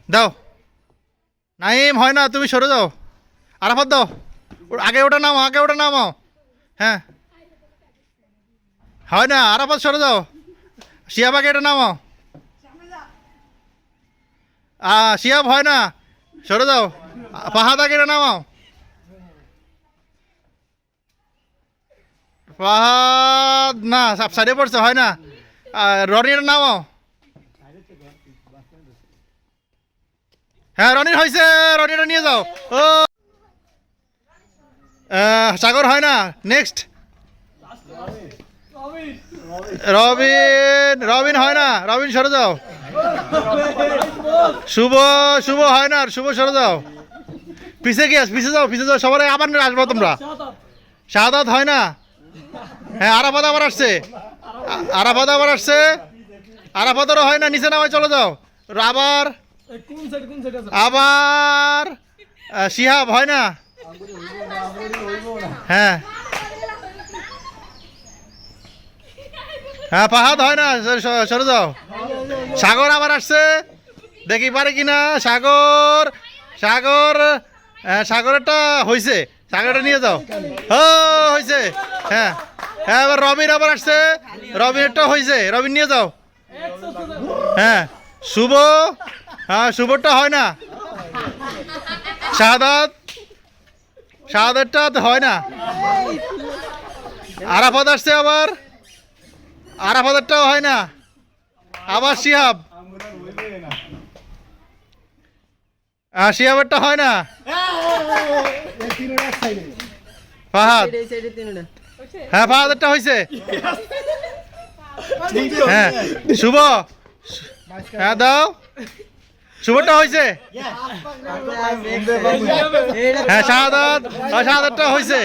দাও নাইম হয় না, তুমি সরে যাও। আরাফাত দাও, আগে ওটা নামাও, আগে ওটা নামাও। হ্যাঁ হয় না, আরাফাত সরে যাও। শিহাব আগে এটা নামাও। শিহাব হয় না, সরে যাও। ফাহাদ আগে এটা নামাও। ফাহাদ না, সাইডে পড়ছে, হয় না। রনি এটা নামাও। হ্যাঁ রনির হয়েছে, রনিটা নিয়ে যাও। ও সাগর হয় না, নেক্সট। রবিন, রবিন হয় না, রবিন সরে যাও। শুভ, শুভ হয় না, শুভ সরে যাও। পিছে গিয়ে পিছে যাও, পিছে যাও, সবাই আবার আসবো তোমরা। শাহাদাত হয় না। হ্যাঁ আরাফাত আবার আসছে, আরাফাত আবার আসছে। আরাফাতেরও হয় না, নিচে নামায় চলে যাও। আবার আবার শিহাব হয় না। হ্যাঁ হ্যাঁ ফাহাদ হয় না, সরে যাও। সাগর আবার আসছে, দেখি পারে কিনা। সাগর, সাগর, সাগরেরটা হয়েছে, সাগরটা নিয়ে যাও। ও হয়েছে। হ্যাঁ হ্যাঁ এবার রবিন আবার আসছে, রবিনেরটা হয়েছে, রবিন নিয়ে যাও। হ্যাঁ শুভ, হ্যাঁ শুভরটা হয় না। শাহাদাত, শাহাদাতটা হয় না। আরাফাত আসছে আবার, আরাফাতেরটাও হয় না। আবার শিহাব, শিহাবেরটা হয় না। ফাহাদ, হ্যাঁ ফাহাদেরটা হয়েছে। হ্যাঁ শুভ, হ্যাঁ দাও, শুভটা হয়েছে। হ্যাঁ শাহাদাত, শাহাদাতটা হয়েছে।